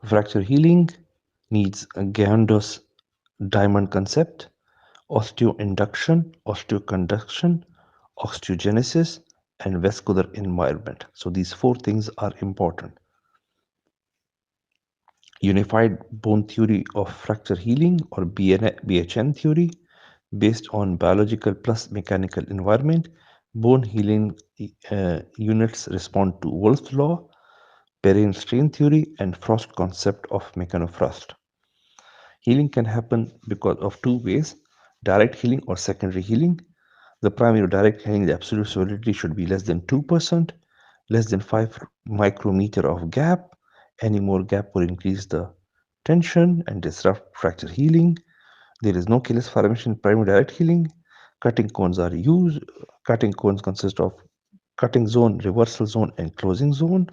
Fracture healing needs a Gandos diamond concept, osteoinduction, osteoconduction, osteogenesis, and vascular environment. So these four things are important. Unified bone theory of fracture healing, or BHN theory, based on biological plus mechanical environment. Bone healing units respond to Wolff's law, Perrine strain theory, and Frost concept of mechanofrost. Healing can happen because of two ways: direct healing or secondary healing. The primary direct healing, the absolute solidity should be less than 2%, less than 5 micrometer of gap. Any more gap will increase the tension and disrupt fracture healing. There is no callus formation in primary direct healing. Cutting cones are used. Cutting cones consist of cutting zone, reversal zone, and closing zone.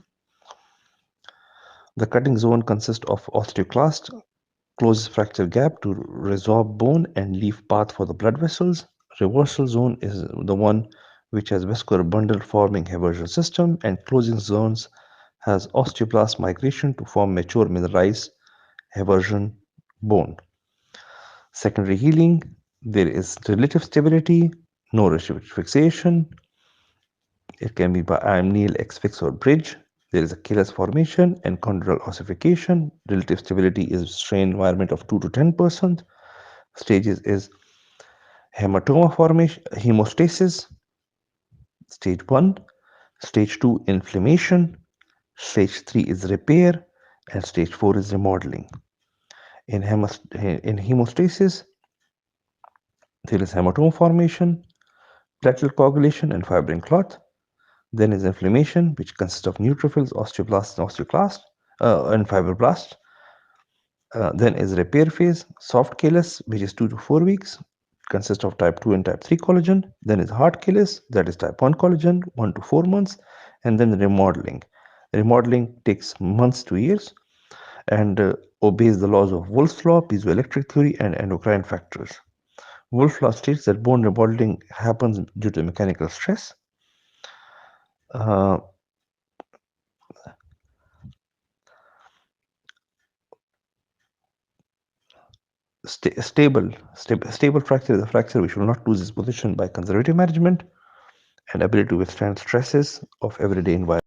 The cutting zone consists of osteoclast, closes fracture gap to resorb bone and leave path for the blood vessels. Reversal zone is the one which has vascular bundle forming habergeon system, and closing zones has osteoblast migration to form mature mineralized habergeon bone. Secondary healing, there is relative stability, no fixation. It can be by amnial X-fix or bridge. There is a callus formation and chondral ossification. Relative stability is strain environment of 2 to 10%. Stages is hematoma formation, hemostasis, stage 1. Stage 2, inflammation. Stage 3 is repair. And stage 4 is remodeling. In hemostasis, there is hematoma formation, platelet coagulation, and fibrin clot. Then is inflammation, which consists of neutrophils, osteoblasts, and osteoclasts, and fibroblasts. Then is repair phase, soft callus, which is 2 to 4 weeks, consists of type 2 and type 3 collagen. Then is hard callus, that is type 1 collagen, 1 to 4 months. And then remodeling. Remodeling takes months to years and obeys the laws of Wolff's law, piezoelectric theory, and endocrine factors. Wolff's law states that bone remodeling happens due to mechanical stress. Stable fracture is a fracture which will not lose its position by conservative management and ability to withstand stresses of everyday environment.